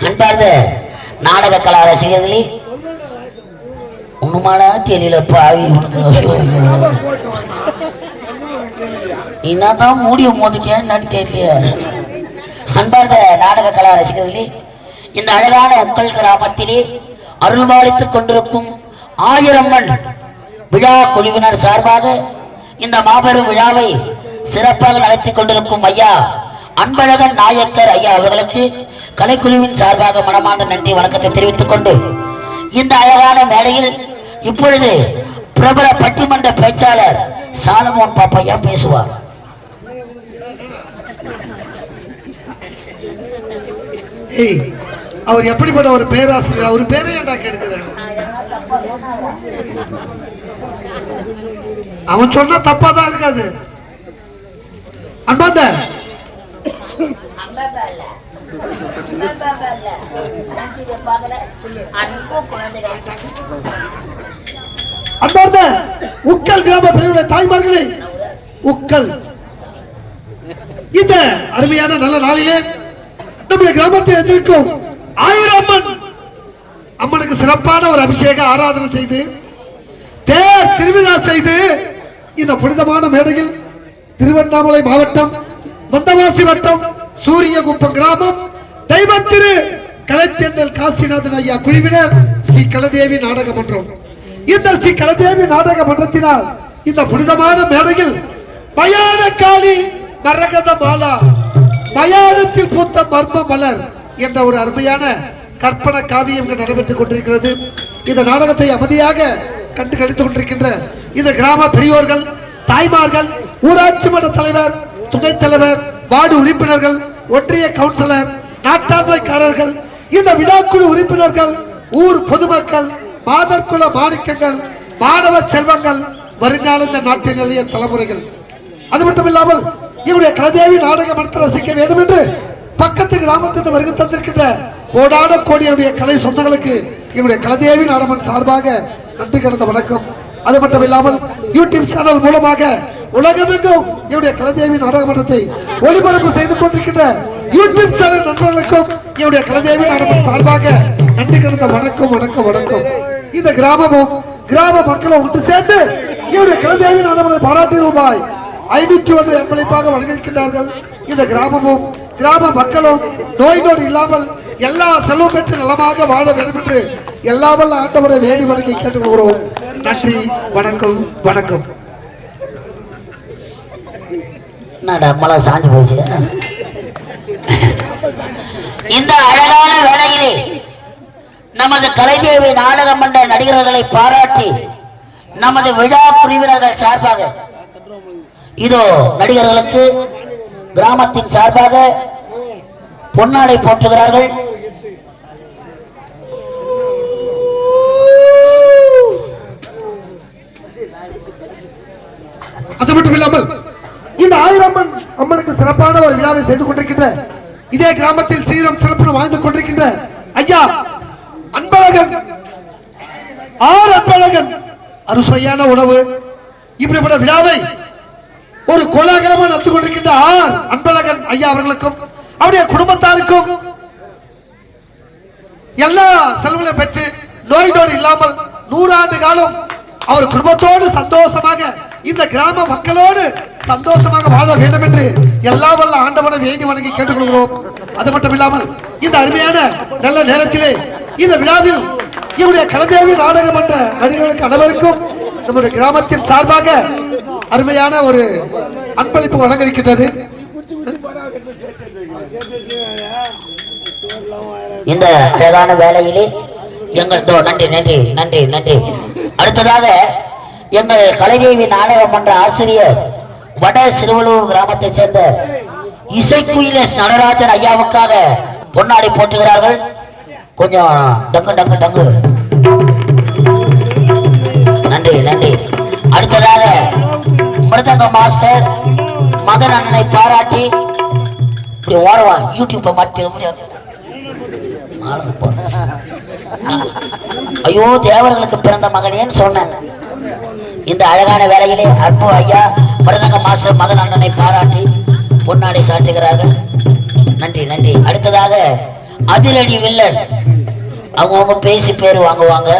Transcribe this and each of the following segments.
அன்பார்ந்த நாடக கலா ரசிகர்களே, ஒண்ணுமாடா தெரியல பாவி என்னதான் மூடிய மோதிட்டேன்னு தெரியல. அன்பார்ந்த நாடக கலா ரசிகர்களே, இந்த அழகான உக்கல் கிராமத்திலே அருள்பாலித்துக் கொண்டிருக்கும் ஆயிரம்மன் விழா குழுவினர் சார்பாக இந்த மாபெரும் விழாவை சிறப்பாக நடத்தி கொண்டிருக்கும் ஐயா அன்பழகன் நாயக்கர் ஐயா அவர்களுக்கு கலைக்குழுவின் சார்பாக மனமார்ந்த நன்றி வணக்கத்தை தெரிவித்துக் கொண்டு இந்த அழகான மேடையில் இப்பொழுது பிரபல பட்டிமன்ற பேச்சாளர் சாலமோன் பாப்பையா பேசுவார். அவர் எப்படிப்பட்ட ஒரு பேராசிரியர், அவர் பேரை ஏன்டா கெடுக்கிறார்? அவன் சொன்னா தப்பாதான் இருக்காது. அன்பார்ந்த அன்பார்ந்த உக்கல் கிராம பிரிவுடைய தாய்மார்களே, உக்கல் இந்த அருமையான நல்ல நாளிலே நம்முடைய கிராமத்தில் எதிர்க்கும் ஆயிரம்மன் அம்மனுக்கு சிறப்பான ஒரு அபிஷேக ஆராதனை செய்து தேர் திருவிழா செய்து இந்த புனிதமான மேடையில் திருவண்ணாமலை மாவட்டம் வந்தவாசி வட்டம் சூரியகுப்பம் கிராமம் தெய்வத்திரு கலைத்தென்றல் காசிநாதன் ஐயா குழுவினர் ஸ்ரீ கலதேவி நாடக மன்றம். இந்த ஸ்ரீ கலதேவி நாடக மன்றத்தினால் இந்த புனிதமான மேடையில் மயான காளி மரகத மாலா மயானத்தில் பூத்த மர்ம மலர் என்ற ஒரு அருமையான கற்பனை காவியம் நடைபெற்றுக் கொண்டிருக்கிறது. இந்த நாடகத்தை அமைதியாக கண்டு கழித்துக் கொண்டிருக்கின்ற இந்த கிராம பெரியோர்கள், தாய்மார்கள், ஊராட்சி மன்ற தலைவர், துணைத் தலைவர், வார்டு உறுப்பினர்கள், ஒன்றிய கவுன்சிலர், நாட்டாண்மைக்காரர்கள், இந்த விழாக்குழு உறுப்பினர்கள், ஊர் பொதுமக்கள், மாதர்குல மாணிக்கங்கள், மாணவ செல்வங்கள், வருங்கால இந்த நாட்டின் நிலைய தலைமுறைகள், அது மட்டும் இல்லாமல் இவருடைய கலதேவி நாடக மன்றத்தை ரசிக்க வேண்டும் என்று பக்கத்து கிராமத்திற்கு வருகை தந்திருக்கின்ற கோடான கோடியுடைய கலை சொந்தங்களுக்கு இவருடைய கலதேவி நாடகம் சார்பாக நன்றி கடந்த வணக்கம். அது மட்டும் இல்லாமல் யூடியூப் சேனல் மூலமாக உலகமெங்கும் இவருடைய கலதேவி நாடக மன்றத்தை ஒளிபரப்பு செய்து கொண்டிருக்கின்ற யூடியூப் சேனல் நண்பர்களுக்கும் இவருடைய கலதேவி நாடகம் சார்பாக நன்றி கடந்த வணக்கம் வணக்கம் வணக்கம். இந்த கிராமமும் கிராம மக்களும் ஒன்று சேர்ந்து இவருடைய கலதேவி நாடகத்தை பாராட்டி ரூபாய் 501 அன்பளிப்பாக வழங்கியிருக்கிறார்கள். இந்த கிராமமும் கிராம மக்களும் நோய் நோடு இல்லாமல் எல்லா செலவும் பெற்று நலமாக வாழ வேண்டும் என்று எல்லா வல்ல ஆண்டவரை வேண்டி வணங்கி கேட்டுக்கொள்கிறோம். நன்றி, வணக்கம் வணக்கம். சாஞ்சு போச்சு. இந்த அழகான வேளையிலே நமது கலைதேவி நாடக மன்ற நடிகர்களை பாராட்டி நமது விழா பிரிவினர்கள் சார்பாக இதோ நடிகர்களுக்கு கிராமத்தின் சார்பாக பொன்னாடை போற்றுகிறார்கள். அது மட்டும் இல்லாமல் இந்த ஆயிரம்மன் அம்மனுக்கு சிறப்பான ஒரு விழாவை செய்து கொண்டிருக்கின்ற இதே கிராமத்தில் சீரம் சிறப்பு வாழ்ந்து கொண்டிருக்கின்ற ஐயா அன்பழகன் அன்பழகன் அறுசுவையான உணவு இப்படிப்பட்ட விழாவை ஒரு கோலாகலமா நடத்தி கொண்டிருக்கின்ற அன்பழகன் ஐயா அவர்களுக்கும் அவருடைய குடும்பத்தாருக்கும் எல்லா செல்வங்களையும் பெற்று நோய் நோடு இல்லாமல் 100 ஆண்டு காலம் அவர் குடும்பத்தோடு சந்தோஷமாக இந்த கிராம மக்களோடு சந்தோஷமாக வாழ வேண்டும் என்று எல்லா வல்ல ஆண்டவனை வேண்டி வணங்கி கேட்டுக்கொள்கிறோம். அது மட்டும் இல்லாமல் இந்த அருமையான நல்ல நேரத்திலே இந்த விழாவில் இவருடைய கலதேவி நாடக மன்ற நடிகர்களுக்கு அனைவருக்கும் நம்முடைய கிராமத்தின் சார்பாக அருமையான ஒரு அன்பளிப்பு வழங்க இருக்கின்றது. இந்த அழகான வேலையிலே எங்கள் நன்றி நன்றி நன்றி நன்றி. அடுத்ததாக எங்கள் கலைதேவி நாடக மன்ற ஆசிரியர் வட சிறுவலூர் கிராமத்தை சேர்ந்த இசைக்குயிலேஷ் நடராஜன் ஐயாவுக்காக பொன்னாடை போட்டுகிறார்கள். கொஞ்சம் டங்கு டங்கு டங்கு. நன்றி நன்றி. அடுத்ததாக மிருதங்க மாஸ்டர் மதன் அண்ணனை பாராட்டி ஓரவா யூடியூப்பை மாற்றி முடியாது. ஐயோ தேவர்களுக்கு பிறந்த மகனேன்னு சொன்னேன். இந்த அழகான வேலையிலே அன்பு ஐயா மிருதங்க மாஸ்டர் மதன் அண்ணனை பாராட்டி பொன்னாடை சாட்டுகிறார்கள். நன்றி நன்றி. அடுத்ததாக அதிரடி வில்லன். அவங்கவுங்க பேசி பேர் வாங்குவாங்க,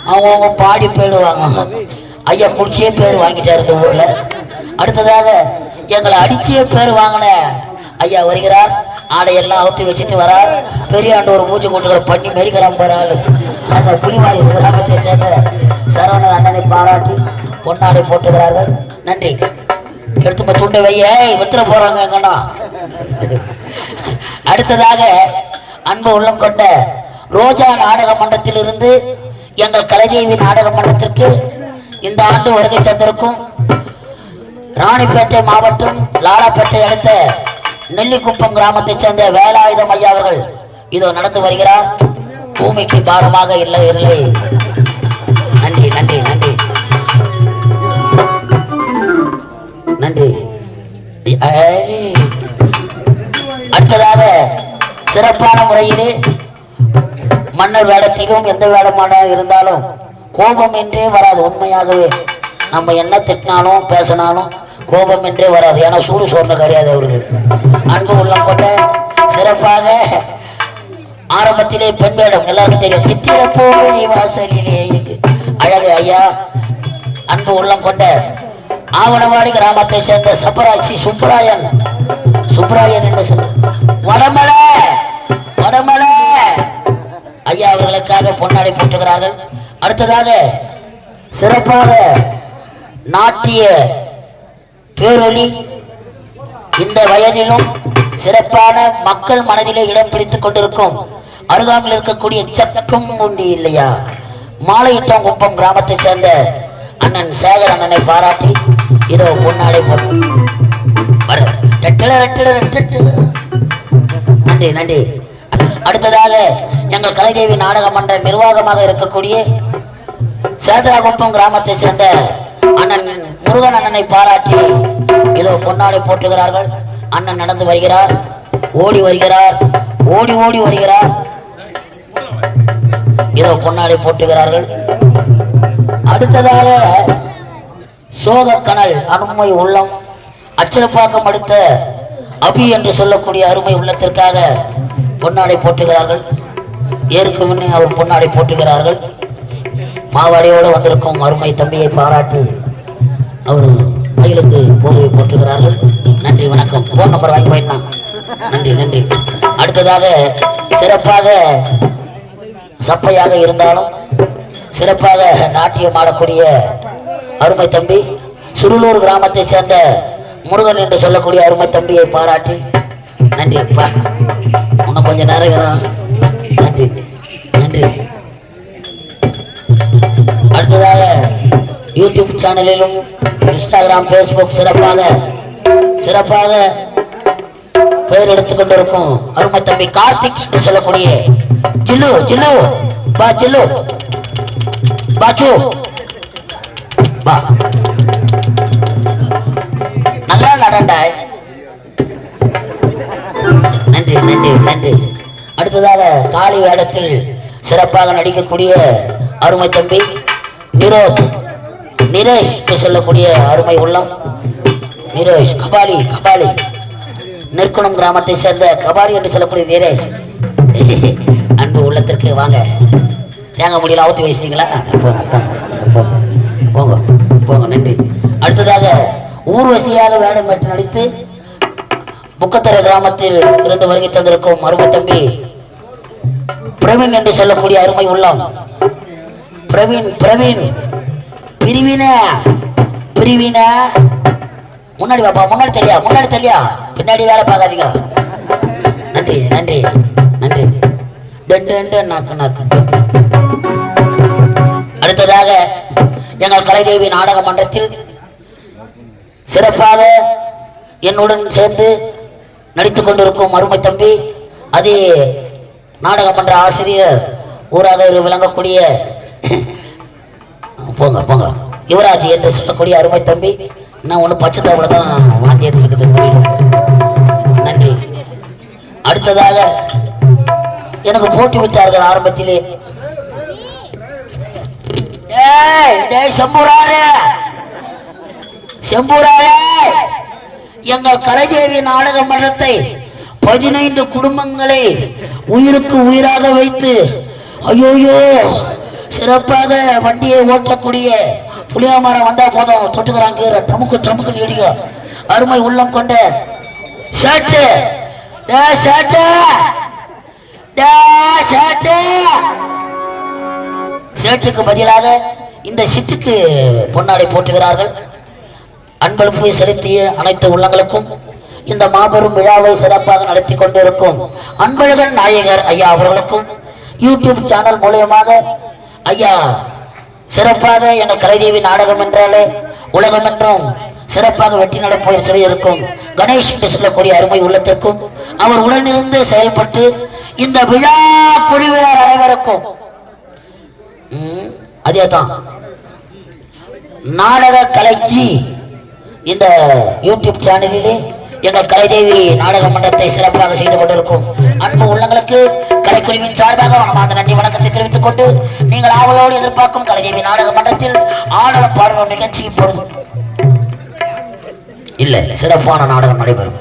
அவங்கவுங்க பாடி பேர் வாங்குவாங்க. ஐயா குடிச்சே பேர் வாங்கிட்டாரு இந்த ஊர்ல. அடுத்ததாக எங்களை அடிச்சே பேர் வாங்கின ஐயா வருகிறார். ஆடையெல்லாம் அவுத்தி வச்சுட்டு வரார். பெரியாண்டு ஒரு பூஜை கொண்டுகிற பண்ணி மெரிக்கிறான் போறாள். அந்த புலிவாயு கிராமத்தை சேர்ந்த சரவணன் அண்ணனை பாராட்டி பொன்னாடை போட்டுகிறார்கள். நன்றி. எடுத்துமா துண்டை வைய வித்துற போறாங்க எங்கன்னா. அடுத்ததாக அன்பு உள்ளம் கொண்ட ரோஜா நாடக மன்றத்திலிருந்து எங்கள் கலைதேவி நாடக மன்றத்திற்கு இந்த ஆண்டு வருகை தந்திருக்கும் ராணிப்பேட்டை மாவட்டம் லாலாப்பேட்டை அடுத்த நெல்லிக்குப்பம் கிராமத்தைச் சேர்ந்த வேலாயுதம் ஐயா அவர்கள் இதோ நடந்து வருகிறார். பூமிக்கு பாரமாக இல்லை இல்லை. நன்றி நன்றி நன்றி நன்றி. அடுத்ததாக சிறப்பான முறையிலே மன்னர் வேடத்திலும் எந்த வேடமான இருந்தாலும் கோபம் என்றே வராது. உண்மையாகவே நம்ம என்ன திட்டினாலும் பேசினாலும் கோபம் என்றே வராது. ஏன்னா சூடு சோர்ந்த கிடையாது அவருக்கு. அன்பு உள்ளம் கொண்ட சிறப்பாக ஆரம்பத்திலே பெண் வேடம் எல்லாருக்கும் தெரியும். சித்திரப்போவே நீ வாசலிலே அழகு ஐயா. அன்பு உள்ளம் கொண்ட ஆவணவாடி கிராமத்தை சேர்ந்த சப்பராட்சி சுப்ராயன் என்று வடமலை வடமலை ஐயா அவர்களுக்காக பொன்னாடை போட்டுகிறார்கள். அடுத்ததாக சிறப்பாக நாட்டிய பேரொளி இந்த வயதிலும் சிறப்பான மக்கள் மனதிலே இடம் பிடித்துக் கொண்டிருக்கும் அருகாமையில் இருக்கக்கூடிய சக்கம் உண்டி இல்லையா மாலையிட்டம் குப்பம் கிராமத்தை சேர்ந்த அண்ணன் சேகர் அண்ணனை பாராட்டி இதோ பொன்னாடை போட்டு நன்றி நன்றி. அடுத்ததாக எங்கள் கலைதேவி நாடக மன்ற நிர்வாகமாக இருக்கக்கூடிய சேதராகுப்பம் கிராமத்தை சேர்ந்த அண்ணன் முருகன் அண்ணனை பாராட்டி இதோ பொன்னாடை போட்டுகிறார்கள். அண்ணன் நடந்து வருகிறார், ஓடி வருகிறார், ஓடி ஓடி வருகிறார். இதோ பொன்னாடை போட்டுகிறார்கள். அடுத்ததாக சோகக்கனல் அருமை உள்ளம் அச்சிறப்பாக்கம் அடுத்த அபி என்று சொல்லக்கூடிய அருமை உள்ளத்திற்காக பொன்னாடை போட்டுகிறார்கள். ஏற்கு முன்னே அவர் பொன்னாடை போட்டுகிறார்கள். மாவாடியோடு வந்திருக்கும் அருமை தம்பியை பாராட்டி அவர் மயிலுக்கு போர்வை போட்டுகிறார்கள். நன்றி வணக்கம். போன் நம்பர் வாங்கி போயிடலாம். நன்றி நன்றி. அடுத்ததாக சிறப்பாக சப்பையாக இருந்தாலும் சிறப்பாக நாட்டியம் ஆடக்கூடிய அருமை தம்பி சுருளூர் கிராமத்தை சேர்ந்த முருகன் என்று சொல்லக்கூடிய அருமை தம்பியை பாராட்டி நன்றி. இன்னும் கொஞ்சம் நேரம். நன்றி நன்றி. அடுத்ததாக யூடியூப் சேனலிலும் இன்ஸ்டாகிராம் பேஸ்புக் சிறப்பாக பெயர் எடுத்துக் கொண்டிருக்கும் அருமை தம்பி கார்த்திக் என்று சொல்லக்கூடிய ஜில்லு ஜில்லு பா ஜில்லு பாச்சு பா நல்லா நடண்டாய். நன்றி நன்றி நன்றி. அடுத்ததாக காளி வேடத்தில் சிறப்பாக நடிக்கக்கூடிய அருமை தம்பி நிரேஷ் என்று சொல்லக்கூடிய அருமை உள்ளம் நிரேஷ் கபாலி நெற்குணம் கிராமத்தை சேர்ந்த கபாலி என்று சொல்லக்கூடிய நிரேஷ் அன்பு உள்ளத்திற்கு வாங்க. தேங்க முடியல அவுத்து வச்சிட்டீங்களா? போங்க போங்க. நன்றி. அடுத்ததாக ஊர்வசியாக வேடம் பெற்று நடித்து புக்கத்தரை கிராமத்தில் இருந்து வருகை தந்திருக்கும் அருமை தம்பி பிரவீன் என்று சொல்லக்கூடிய அருமை உள்ளம் பிரவீன் பிரிவின முன்னாடி பாப்பா. முன்னாடி தெரியா பின்னாடி வேலை பார்க்காதீங்க. நன்றி நன்றி நன்றி. அடுத்ததாக எங்கள் கலைதேவி நாடக மன்றத்தில் சிறப்பாக என்னுடன் சேர்ந்து நடித்துக் கொண்டிருக்கும் அருமை தம்பி அதே நாடக மன்ற ஆசிரியர் ஊராக விளங்கக்கூடிய போங்க யுவராஜ் என்று சொல்லக்கூடிய அருமை தம்பி. நான் ஒண்ணு பச்சை தாவல தான் வாந்தி எடுத்துக்கிட்டு முடியும். நன்றி. அடுத்ததாக எனக்கு போட்டி விட்டார்கள் ஆரம்பத்திலே. செம்பூராரே எங்கள் கலைதேவி நாடக மன்றத்தை 15 குடும்பங்களை உயிருக்கு உயிராக வைத்து ஐயோயோ சிறப்பாக வண்டியை ஓட்டக்கூடிய புளியாமரம் வந்தா போதும் தொட்டுக்கிறாங்க டமுக்கு டமுக்கு நீடிக அருமை உள்ளம் கொண்ட சேட்டு சேட்டுக்கு பதிலாக இந்த சிட்டுக்கு பொன்னாடை போட்டுகிறார்கள். அன்பளிப்பை செலுத்திய அனைத்து உள்ளங்களுக்கும் இந்த மாபெரும் விழாவை சிறப்பாக நடத்தி கொண்டிருக்கும் அன்பழகன் நாயகர் ஐயா அவர்களுக்கும் யூடியூப் சேனல் மூலியமாக ஐயா சிறப்பாக எங்கள் கலைதேவி நாடகம் என்றாலே உலகம் என்றும் சிறப்பாக வெற்றி நடப்போய் இருக்கும் கணேஷ் என்று சொல்லக்கூடிய அருமை உள்ளத்திற்கும் அவர் உடனிருந்து செயல்பட்டு இந்த விழா குழுவினர் அனைவருக்கும் அதேதான் நாடக கலைச்சி இந்த யூடியூப் சேனலிலே எங்கள் கலைதேவி நாடக மன்றத்தை சிறப்பாக செய்து கொண்டிருக்கும் அன்பு உள்ளங்களுக்கு கலைக்குழுவின் சார்பாக மனமார்ந்த நன்றி வணக்கத்தை தெரிவித்துக் கொண்டு நீங்கள் ஆவலோடு எதிர்பார்க்கும் கலைதேவி நாடக மன்றத்தில் ஆடலும் பாடலும் நிகழ்ச்சி இப்பொழுது இல்ல சிறப்பான நாடகம் நடைபெறும்.